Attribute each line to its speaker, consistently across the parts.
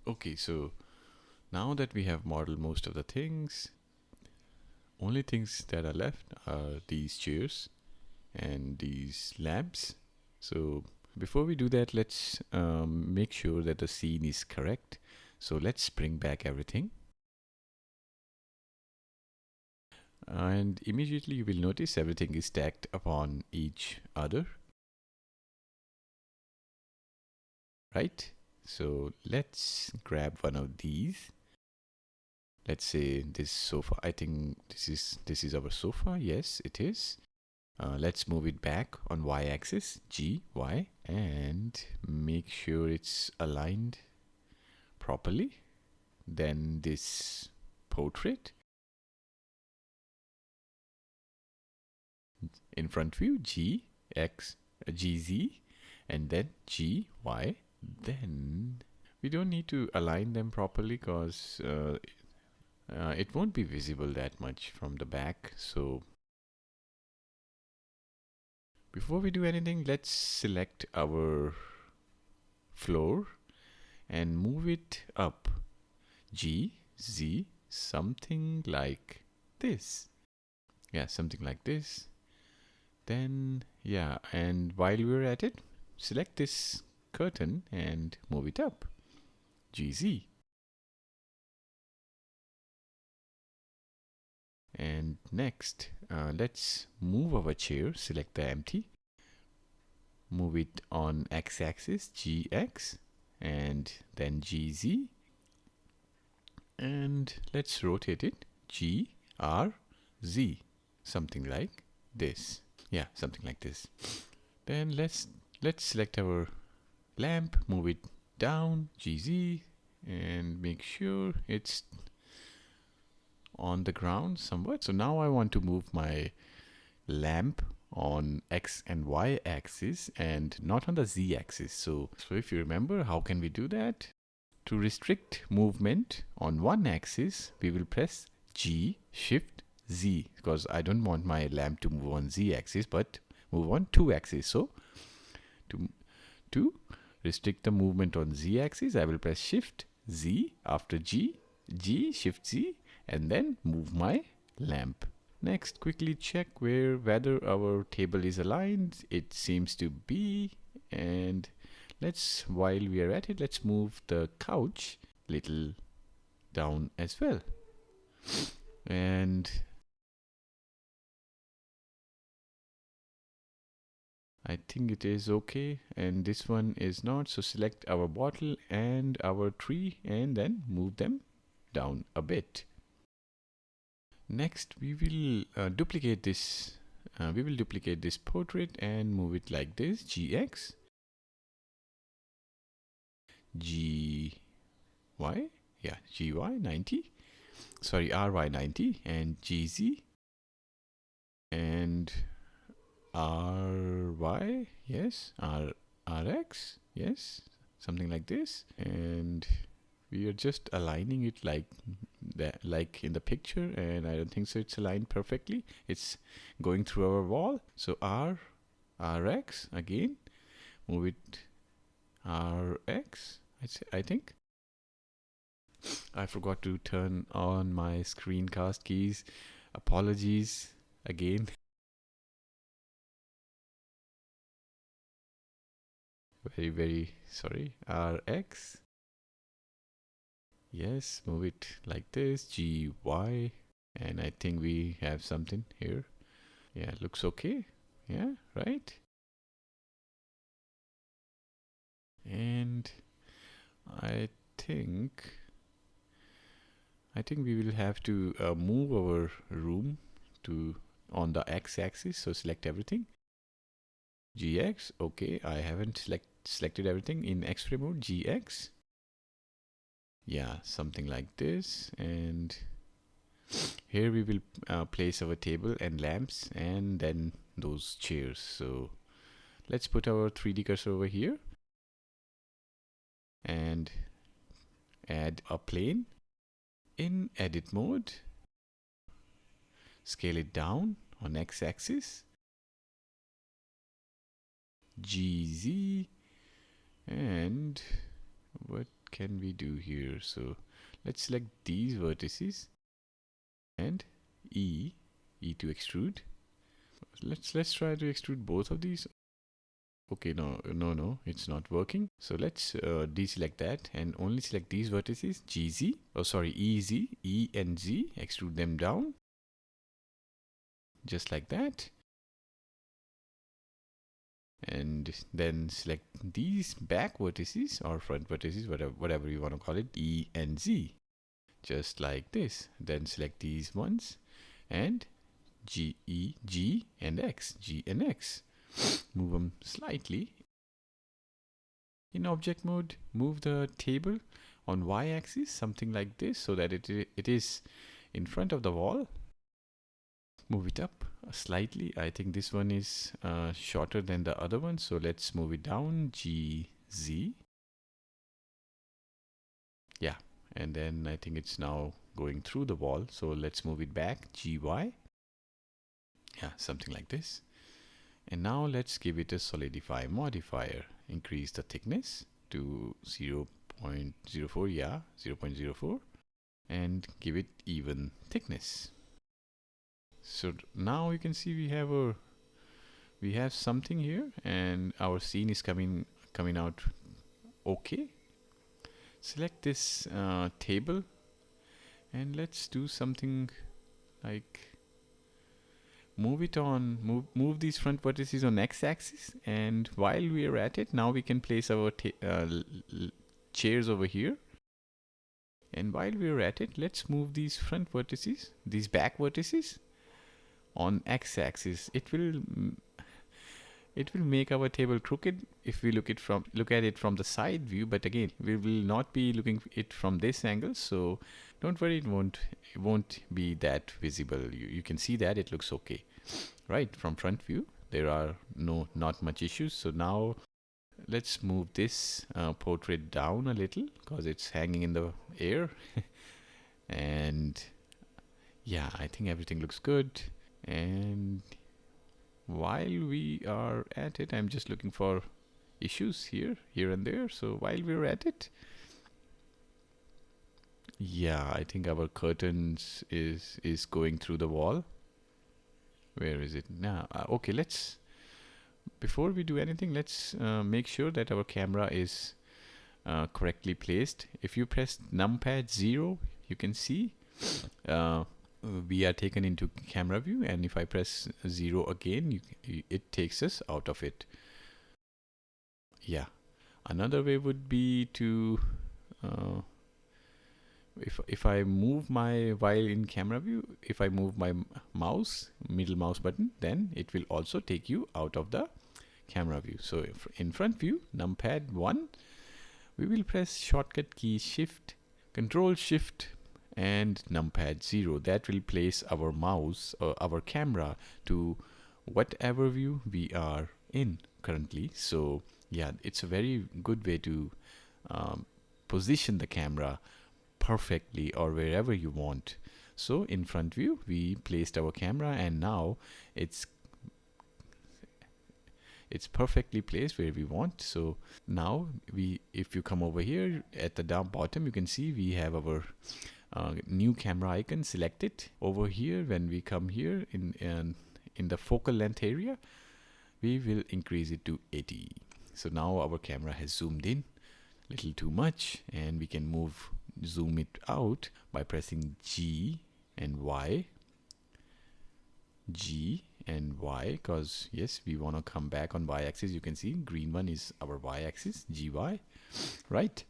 Speaker 1: Okay, so now that we have modeled most of the things, only things that are left are these chairs and these lamps. So before we do that, let's make sure that the scene is correct. So let's bring back everything. And immediately you will notice everything is stacked upon each other. Right? So let's grab one of these. Let's say this sofa. I think this is our sofa. Yes, it is. Let's move it back on y-axis, G, Y, and make sure it's aligned properly. Then this portrait in front view, G, X, G, Z, and then G, Y. Then we don't need to align them properly because it won't be visible that much from the back. So before we do anything, let's select our floor and move it up. G, Z, something like this. Yeah, something like this. Then, yeah, and while we're at it, select this curtain and move it up. GZ. And next, let's move our chair, select the empty, move it on x-axis, GX, and then GZ. And let's rotate it, GRZ, something like this. Yeah, something like this. Then let's select our lamp, move it down, GZ, and make sure it's on the ground somewhat. So now I want to move my lamp on X and Y axis and not on the Z axis. So if you remember, how can we do that? To restrict movement on one axis, we will press G, Shift, Z, because I don't want my lamp to move on Z axis, but move on two axis. So to restrict the movement on Z axis, I will press Shift, Z after G, G, Shift, Z, and then move my lamp. Next, quickly check whether our table is aligned. It seems to be. And while we are at it, let's move the couch little down as well. And I think it is okay. And this one is not. So select our bottle and our tree and then move them down a bit. Next, we will duplicate this. We will duplicate this portrait and move it like this. GX, GY, yeah, GY 90. Sorry, RY 90 and GZ and RY, yes, RX, yes, something like this. And we are just aligning it like that, like in the picture, and I don't think so it's aligned perfectly. It's going through our wall. So RX again, move it RX, I think. I forgot to turn on my screencast keys. Apologies again. Very, very sorry. RX. Yes, move it like this. GY. And I think we have something here. Yeah, looks okay. Yeah, right? And I think we will have to move our room to on the x-axis. So select everything. GX. Okay, I haven't selected everything in X-ray mode. GX. Yeah, something like this. And here we will place our table and lamps and then those chairs. So let's put our 3D cursor over here and add a plane. In edit mode, scale it down on x-axis, GZ, and what what can we do here? So let's select these vertices and E to extrude. Let's try to extrude both of these. Okay, no, it's not working. So let's deselect that and only select these vertices, GZ, EZ, E and Z, extrude them down, just like that. And then select these back vertices or front vertices, whatever you want to call it, E and Z, just like this. Then select these ones and G and X, G and X. Move them slightly. In object mode, move the table on y-axis, something like this, so that it is in front of the wall. Move it up slightly. I think this one is shorter than the other one, so let's move it down, GZ. Yeah, and then I think it's now going through the wall, so let's move it back, GY. Yeah, something like this. And now let's give it a solidify modifier. Increase the thickness to 0.04, yeah, 0.04, and give it even thickness. So now you can see we have something here, and our scene is coming out okay. Select this table, and let's do something like move these front vertices on x-axis, and while we are at it, now we can place our chairs over here. And while we are at it, let's move these front vertices, these back vertices, on x-axis. It will make our table crooked if we look at it from the side view, but again, we will not be looking it from this angle, so don't worry, it won't be that visible. You can see that it looks okay, right? From front view, there are not much issues. So now let's move this portrait down a little because it's hanging in the air. And yeah, I think everything looks good. And while we are at it, I'm just looking for issues here and there. So while we're at it, yeah, I think our curtains is going through the wall. Where is it now? Okay, before we do anything, let's make sure that our camera is correctly placed. If you press numpad 0, you can see we are taken into camera view, and if I press 0 again, it takes us out of it. Yeah, another way would be to if I move while in camera view, if I move my middle mouse button, then it will also take you out of the camera view. So in front view, numpad 1, we will press shortcut key Control Shift and numpad 0. That will place our mouse or our camera to whatever view we are in currently. So yeah, it's a very good way to position the camera perfectly or wherever you want. So in front view, we placed our camera, and now it's perfectly placed where we want. So now if you come over here at the bottom, you can see we have our new camera icon selected over here. When we come here in the focal length area, we will increase it to 80. So now our camera has zoomed in a little too much, and we can zoom it out by pressing G and Y, because yes, we want to come back on y-axis. You can see green one is our y-axis, GY, right?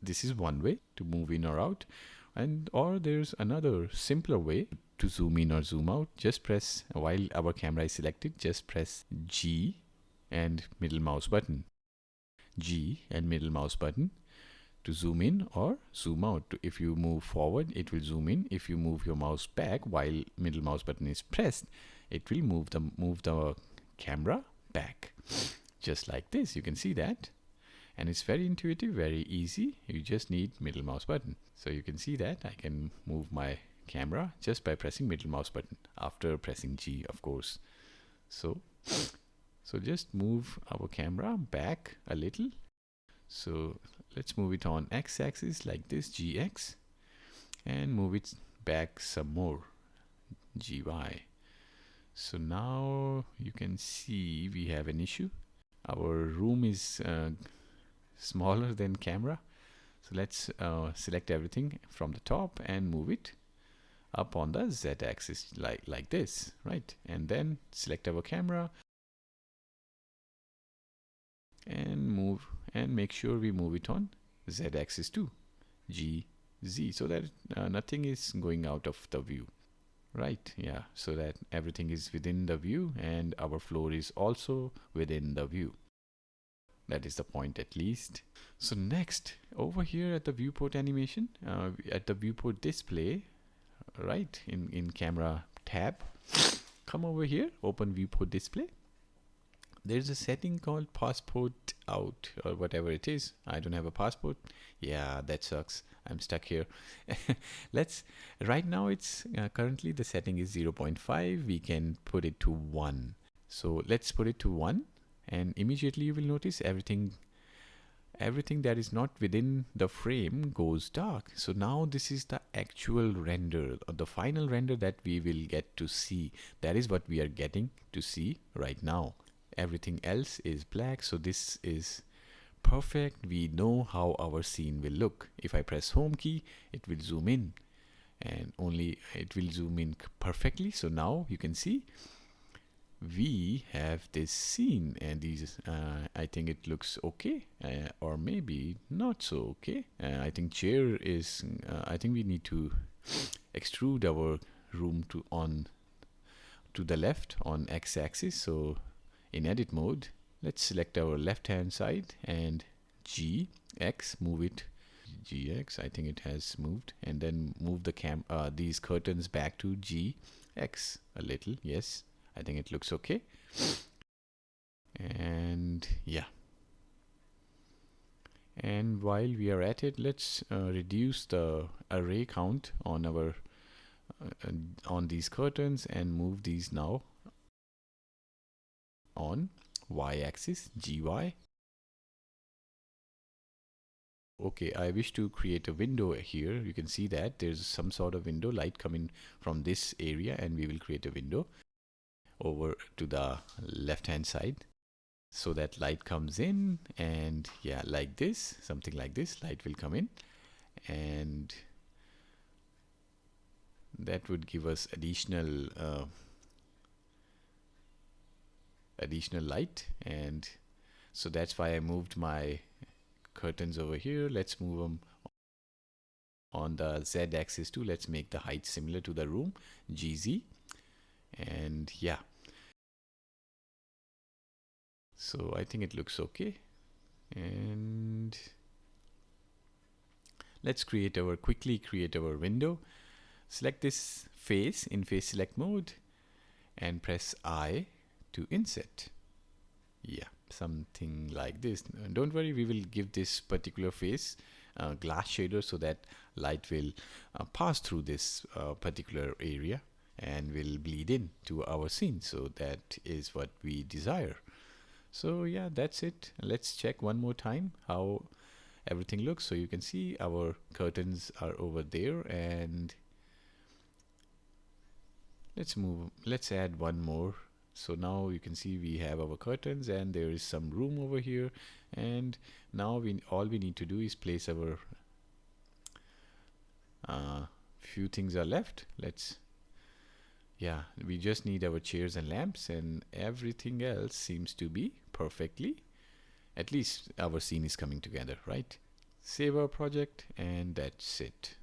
Speaker 1: This is one way to move in or out, or there's another simpler way to zoom in or zoom out. Just press, while our camera is selected, just press G and middle mouse button, to zoom in or zoom out. If you move forward, it will zoom in. If you move your mouse back while middle mouse button is pressed, it will move the camera back, just like this. You can see that, and it's very intuitive, very easy. You just need middle mouse button. So you can see that I can move my camera just by pressing middle mouse button after pressing G, of course. So just move our camera back a little. So let's move it on x-axis like this, gx, and move it back some more, gy. So now you can see we have an issue. Our room is smaller than camera. So let's select everything from the top and move it up on the z-axis like this, right? And then select our camera and make sure we move it on z-axis too, g, z, so that nothing is going out of the view, right? Yeah, so that everything is within the view and our floor is also within the view. That is the point, at least. So next, over here at the viewport animation, at the viewport display, right, in camera tab, come over here, open viewport display. There's a setting called passport out, or whatever it is. I don't have a passport. Yeah, that sucks. I'm stuck here. Right now it's currently the setting is 0.5. We can put it to 1. So let's put it to 1, and immediately you will notice everything that is not within the frame goes dark. So now this is the actual render, or the final render that we will get to see. That is what we are getting to see right now. Everything else is black, so this is perfect. We know how our scene will look. If I press home key, it will zoom in, and only it will zoom in perfectly. So now you can see we have this scene, and these I think it looks okay, or maybe not so okay. I think chair is I think we need to extrude our room to the left on x-axis. So in edit mode, let's select our left hand side and gx, move it gx. I think it has moved, and then move the these curtains back to gx a little. Yes, I think it looks okay. And yeah, and while we are at it, let's reduce the array count on our on these curtains and move these now on y-axis, gy. Okay, I wish to create a window here. You can see that there's some sort of window, light coming from this area, and we will create a window over to the left hand side, so that light comes in, and yeah, like this, something like this, light will come in, and that would give us additional light. And so that's why I moved my curtains over here. Let's move them on the z-axis too. Let's make the height similar to the room, gz. And yeah, so I think it looks okay. And let's quickly create our window. Select this face in face select mode and press I to inset. Yeah, something like this. Don't worry, we will give this particular face glass shader, so that light will pass through this particular area and will bleed in to our scene. So that is what we desire. So yeah, that's it. Let's check one more time how everything looks. So you can see our curtains are over there, and let's add one more. So now you can see we have our curtains, and there is some room over here, and now all we need to do is place our few things are left. Yeah, we just need our chairs and lamps, and everything else seems to be perfectly, at least our scene is coming together, right? Save our project, and that's it.